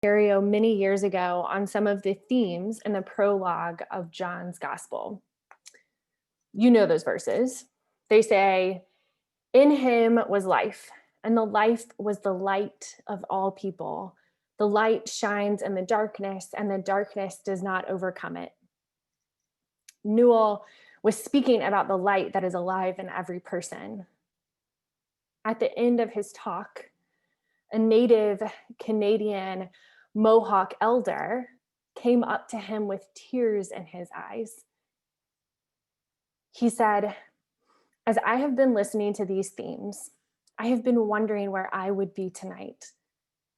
Ontario many years ago on some of the themes in the prologue of John's Gospel. You know those verses. They say, "In him was life, and the life was the light of all people. The light shines in the darkness, and the darkness does not overcome it." Newell was speaking about the light that is alive in every person. At the end of his talk, a native Canadian Mohawk elder came up to him with tears in his eyes. He said, "As I have been listening to these themes, I have been wondering where I would be tonight.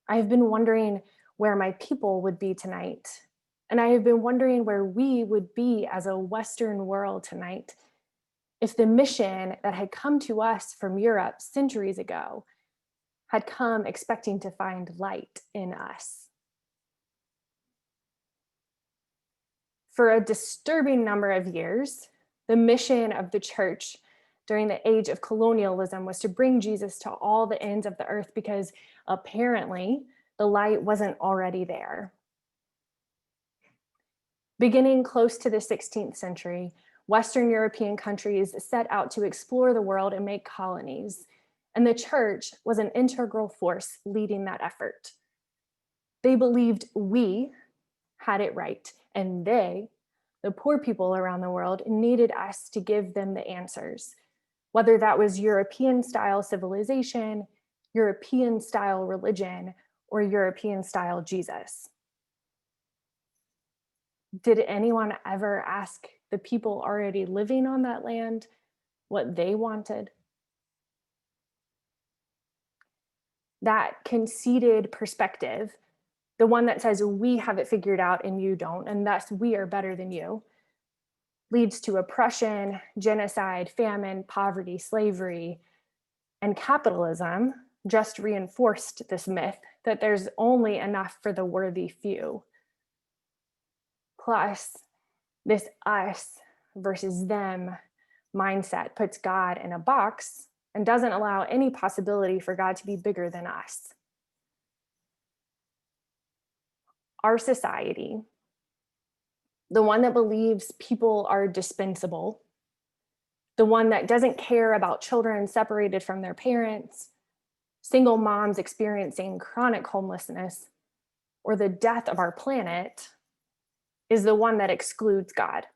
I have been wondering where my people would be tonight. And I have been wondering where we would be as a Western world tonight if the mission that had come to us from Europe centuries ago had come expecting to find light in us." For a disturbing number of years, the mission of the church during the age of colonialism was to bring Jesus to all the ends of the earth because apparently the light wasn't already there. Beginning close to the 16th century, Western European countries set out to explore the world and make colonies, and the church was an integral force leading that effort. They believed we had it right, and they, the poor people around the world, needed us to give them the answers, whether that was European-style civilization, European-style religion, or European-style Jesus. Did anyone ever ask the people already living on that land what they wanted? That conceited perspective, the one that says we have it figured out and you don't, and thus we are better than you, leads to oppression, genocide, famine, poverty, slavery, and capitalism just reinforced this myth that there's only enough for the worthy few. Plus, this us versus them mindset puts God in a box and doesn't allow any possibility for God to be bigger than us. Our society, the one that believes people are dispensable, the one that doesn't care about children separated from their parents, single moms experiencing chronic homelessness, or the death of our planet, is the one that excludes God.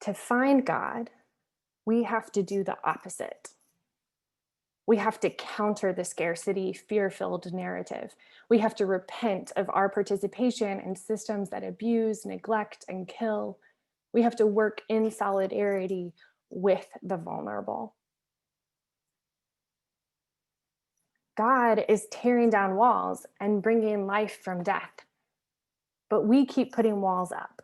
To find God, we have to do the opposite. We have to counter the scarcity, fear-filled narrative. We have to repent of our participation in systems that abuse, neglect, and kill. We have to work in solidarity with the vulnerable. God is tearing down walls and bringing life from death, but we keep putting walls up.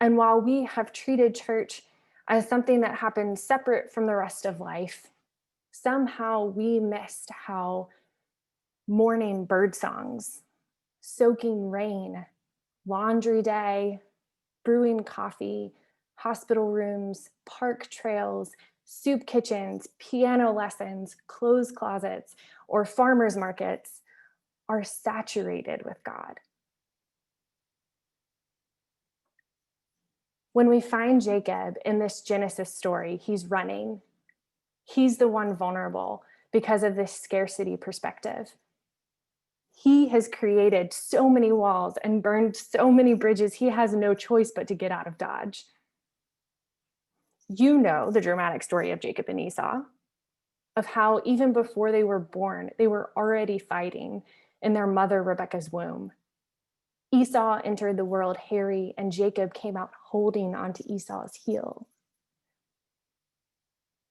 And while we have treated church as something that happens separate from the rest of life, somehow we missed how morning bird songs, soaking rain, laundry day, brewing coffee, hospital rooms, park trails, soup kitchens, piano lessons, clothes closets, or farmers markets are saturated with God. When we find Jacob in this Genesis story, he's running. He's the one vulnerable because of this scarcity perspective. He has created so many walls and burned so many bridges, he has no choice but to get out of Dodge. You know the dramatic story of Jacob and Esau, of how even before they were born, they were already fighting in their mother Rebekah's womb. Esau entered the world hairy, and Jacob came out holding onto Esau's heel.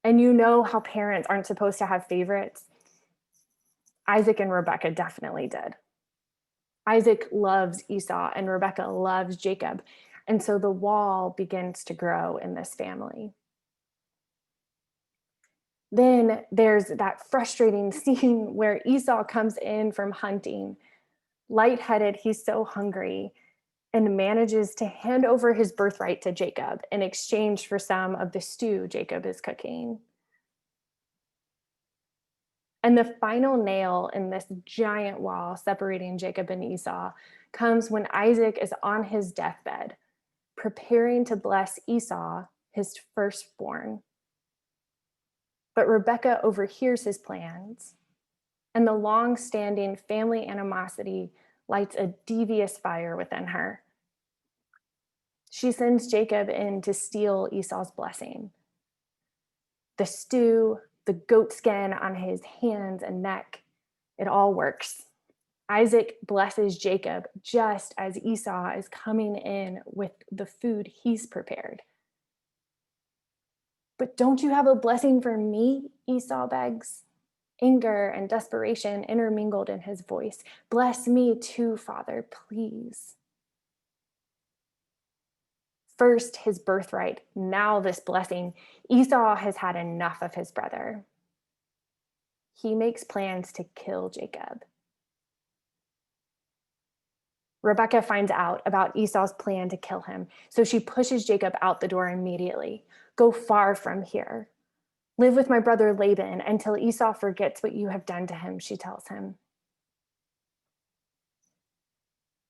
And you know how parents aren't supposed to have favorites. Isaac and Rebekah definitely did. Isaac loves Esau, and Rebekah loves Jacob. And so the wall begins to grow in this family. Then there's that frustrating scene where Esau comes in from hunting. Lightheaded, he's so hungry, and manages to hand over his birthright to Jacob in exchange for some of the stew Jacob is cooking. And the final nail in this giant wall separating Jacob and Esau comes when Isaac is on his deathbed, preparing to bless Esau, his firstborn. But Rebekah overhears his plans, and the long-standing family animosity lights a devious fire within her. She sends Jacob in to steal Esau's blessing. The stew, the goat skin on his hands and neck, it all works. Isaac blesses Jacob just as Esau is coming in with the food he's prepared. But don't you have a blessing for me? Esau begs. Anger and desperation intermingled in his voice. Bless me too, Father, please. First, his birthright, now this blessing. Esau has had enough of his brother. He makes plans to kill Jacob. Rebekah finds out about Esau's plan to kill him, so she pushes Jacob out the door immediately. Go far from here. Live with my brother Laban until Esau forgets what you have done to him, she tells him.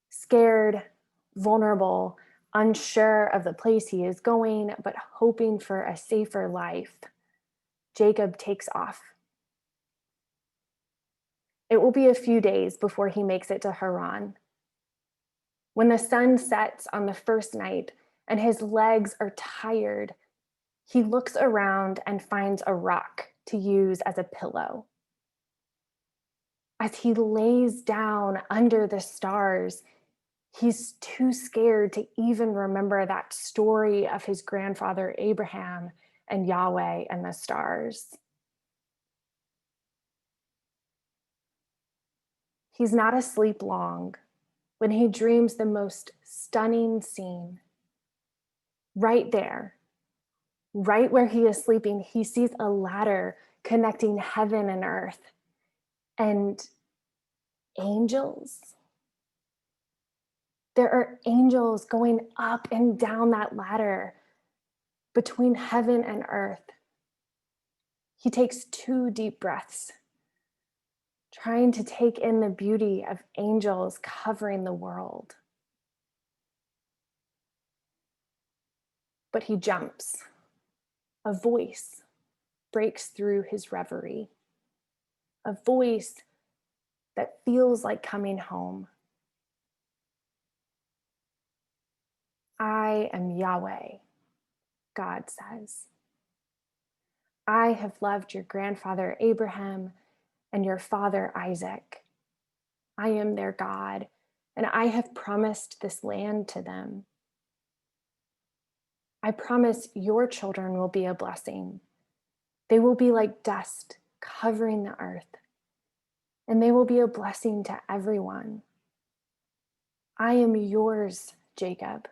Scared, vulnerable, unsure of the place he is going, but hoping for a safer life, Jacob takes off. It will be a few days before he makes it to Haran. When the sun sets on the first night and his legs are tired, he looks around and finds a rock to use as a pillow. As he lays down under the stars, he's too scared to even remember that story of his grandfather Abraham and Yahweh and the stars. He's not asleep long when he dreams the most stunning scene. Right there, right where he is sleeping, he sees a ladder connecting heaven and earth, and angels. There are angels going up and down that ladder between heaven and earth. He takes 2 deep breaths, trying to take in the beauty of angels covering the world. But he jumps. A voice breaks through his reverie. A voice that feels like coming home. I am Yahweh, God says. I have loved your grandfather Abraham and your father Isaac. I am their God, and I have promised this land to them. I promise your children will be a blessing. They will be like dust covering the earth, and they will be a blessing to everyone. I am yours, Jacob.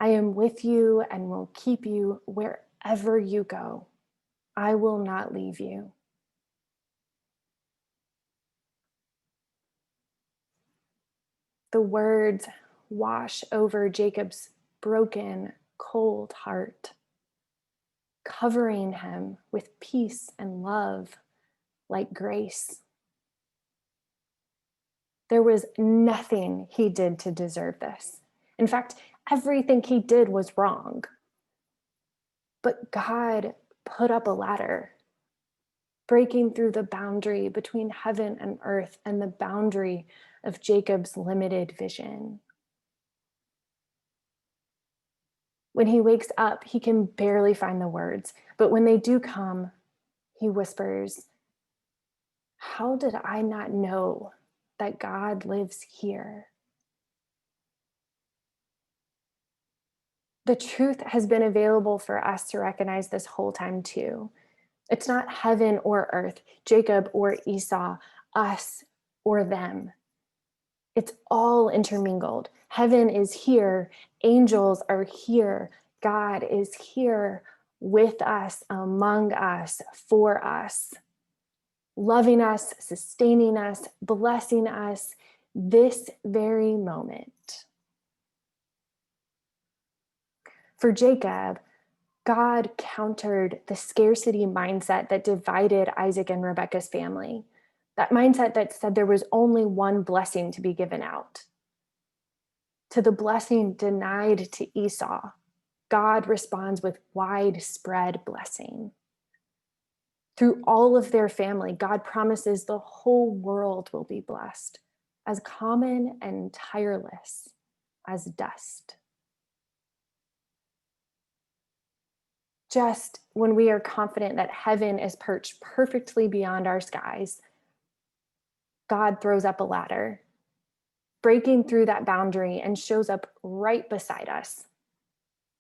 I am with you and will keep you wherever you go. I will not leave you. The words wash over Jacob's broken, cold heart, covering him with peace and love like grace. There was nothing he did to deserve this. In fact, everything he did was wrong. But God put up a ladder, breaking through the boundary between heaven and earth and the boundary of Jacob's limited vision. When he wakes up, he can barely find the words, but when they do come, he whispers, "How did I not know that God lives here?" The truth has been available for us to recognize this whole time too. It's not heaven or earth, Jacob or Esau, us or them. It's all intermingled. Heaven is here. Angels are here. God is here with us, among us, for us, loving us, sustaining us, blessing us this very moment. For Jacob, God countered the scarcity mindset that divided Isaac and Rebekah's family, that mindset that said there was only one blessing to be given out. To the blessing denied to Esau, God responds with widespread blessing. Through all of their family, God promises the whole world will be blessed, as common and tireless as dust. Just when we are confident that heaven is perched perfectly beyond our skies, God throws up a ladder, breaking through that boundary, and shows up right beside us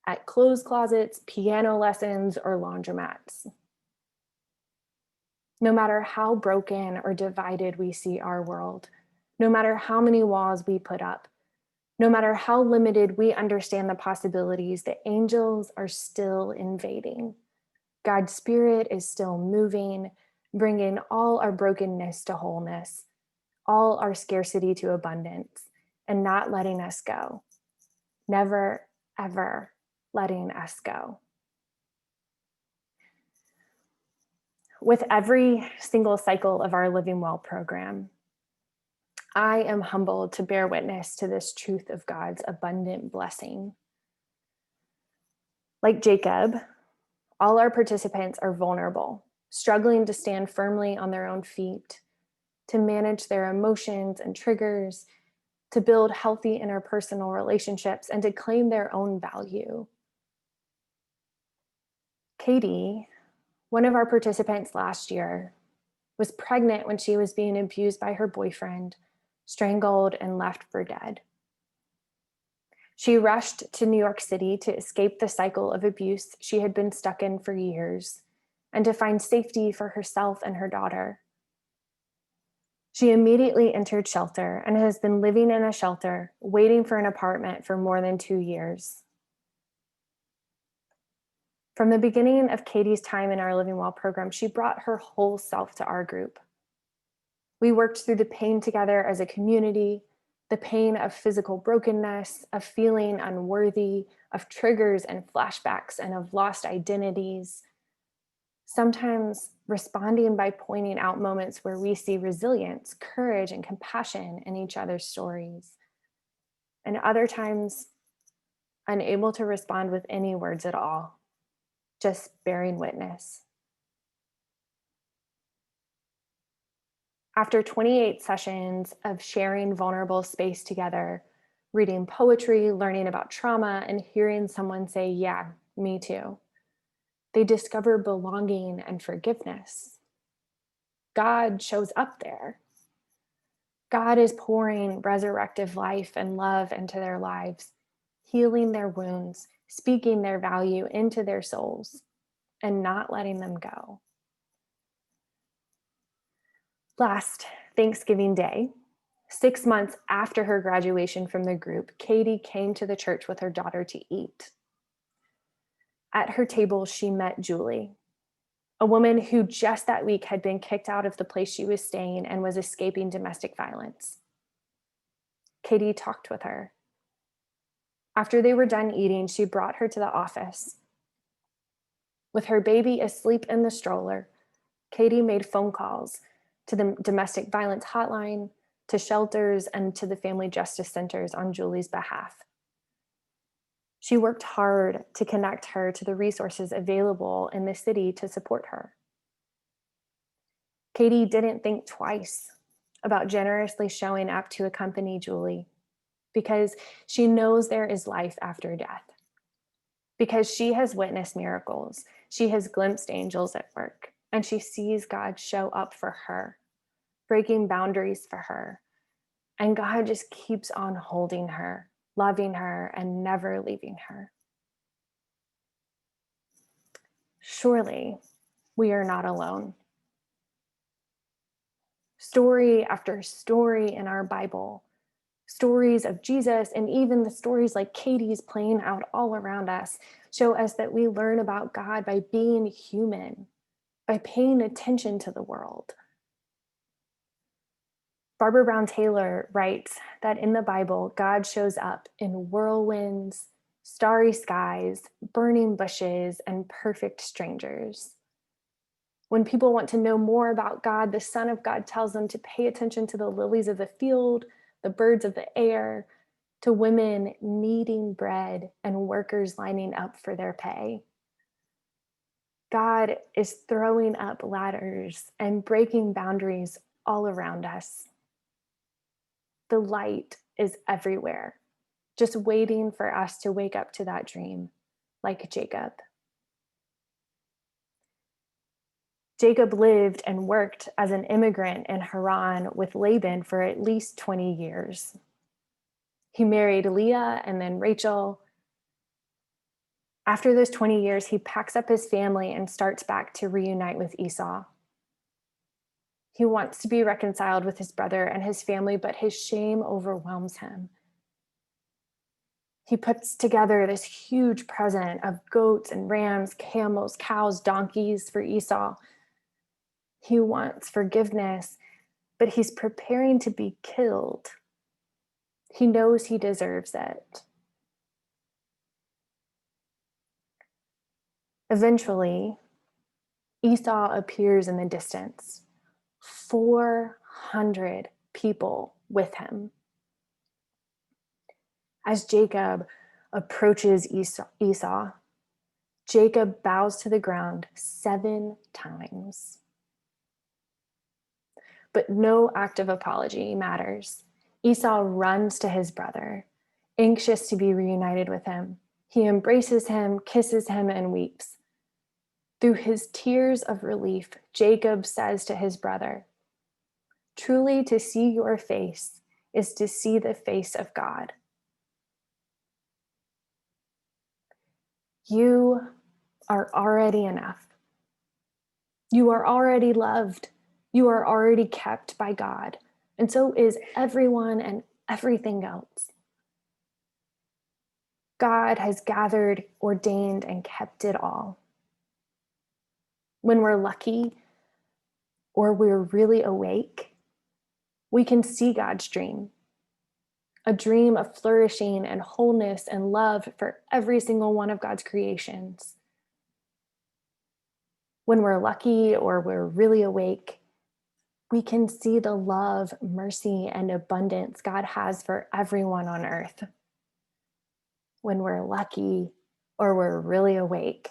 at clothes closets, piano lessons, or laundromats. No matter how broken or divided we see our world, no matter how many walls we put up, no matter how limited we understand the possibilities, the angels are still invading. God's Spirit is still moving, bringing all our brokenness to wholeness, all our scarcity to abundance, and not letting us go. Never, ever letting us go. With every single cycle of our Living Well program, I am humbled to bear witness to this truth of God's abundant blessing. Like Jacob, all our participants are vulnerable, struggling to stand firmly on their own feet, to manage their emotions and triggers, to build healthy interpersonal relationships, and to claim their own value. Katie, one of our participants last year, was pregnant when she was being abused by her boyfriend, strangled, and left for dead. She rushed to New York City to escape the cycle of abuse she had been stuck in for years and to find safety for herself and her daughter. She immediately entered shelter and has been living in a shelter, waiting for an apartment for more than 2 years. From the beginning of Katie's time in our Living Well program, she brought her whole self to our group. We worked through the pain together as a community, the pain of physical brokenness, of feeling unworthy, of triggers and flashbacks, and of lost identities. Sometimes responding by pointing out moments where we see resilience, courage, and compassion in each other's stories. And other times, unable to respond with any words at all, just bearing witness. After 28 sessions of sharing vulnerable space together, reading poetry, learning about trauma, and hearing someone say, "Yeah, me too," they discover belonging and forgiveness. God shows up there. God is pouring resurrective life and love into their lives, healing their wounds, speaking their value into their souls, and not letting them go. Last Thanksgiving Day, 6 months after her graduation from the group, Katie came to the church with her daughter to eat. At her table, she met Julie, a woman who just that week had been kicked out of the place she was staying and was escaping domestic violence. Katie talked with her. After they were done eating, she brought her to the office. With her baby asleep in the stroller, Katie made phone calls to the domestic violence hotline, to shelters, and to the family justice centers on Julie's behalf. She worked hard to connect her to the resources available in the city to support her. Katie didn't think twice about generously showing up to accompany Julie because she knows there is life after death. Because she has witnessed miracles, she has glimpsed angels at work, and she sees God show up for her, breaking boundaries for her. And God just keeps on holding her, loving her, and never leaving her. Surely we are not alone. Story after story in our Bible, stories of Jesus, and even the stories like Katie's playing out all around us, show us that we learn about God by being human, by paying attention to the world. Barbara Brown Taylor writes that in the Bible, God shows up in whirlwinds, starry skies, burning bushes, and perfect strangers. When people want to know more about God, the Son of God tells them to pay attention to the lilies of the field, the birds of the air, to women kneading bread and workers lining up for their pay. God is throwing up ladders and breaking boundaries all around us. The light is everywhere, just waiting for us to wake up to that dream, like Jacob. Jacob lived and worked as an immigrant in Haran with Laban for at least 20 years. He married Leah and then Rachel. After those 20 years, he packs up his family and starts back to reunite with Esau. He wants to be reconciled with his brother and his family, but his shame overwhelms him. He puts together this huge present of goats and rams, camels, cows, donkeys for Esau. He wants forgiveness, but he's preparing to be killed. He knows he deserves it. Eventually, Esau appears in the distance, 400 people with him. As Jacob approaches Esau, Jacob bows to the ground 7 times. But no act of apology matters. Esau runs to his brother, anxious to be reunited with him. He embraces him, kisses him, and weeps. Through his tears of relief, Jacob says to his brother, "Truly, to see your face is to see the face of God." You are already enough. You are already loved. You are already kept by God. And so is everyone and everything else. God has gathered, ordained, and kept it all. When we're lucky or we're really awake, we can see God's dream. A dream of flourishing and wholeness and love for every single one of God's creations. When we're lucky or we're really awake, we can see the love, mercy, and abundance God has for everyone on earth. When we're lucky or we're really awake,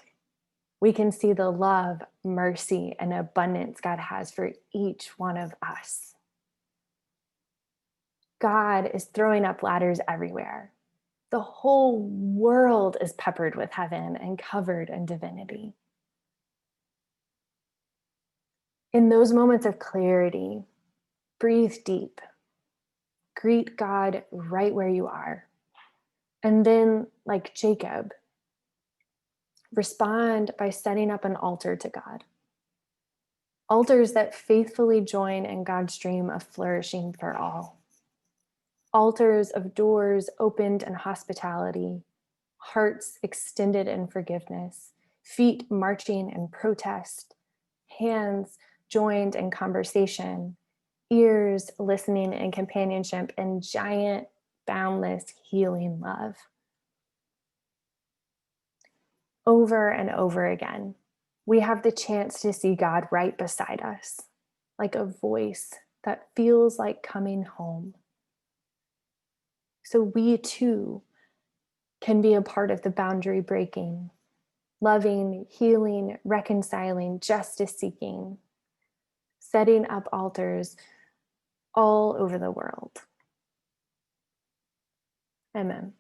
we can see the love, mercy, and abundance God has for each one of us. God is throwing up ladders everywhere. The whole world is peppered with heaven and covered in divinity. In those moments of clarity, breathe deep. Greet God right where you are. And then, like Jacob, respond by setting up an altar to God. Altars that faithfully join in God's dream of flourishing for all. Altars of doors opened in hospitality, hearts extended in forgiveness, feet marching in protest, hands joined in conversation, ears listening in companionship, and giant, boundless, healing love. Over and over again, we have the chance to see God right beside us, like a voice that feels like coming home. So we too can be a part of the boundary breaking, loving, healing, reconciling, justice seeking, setting up altars all over the world. Amen.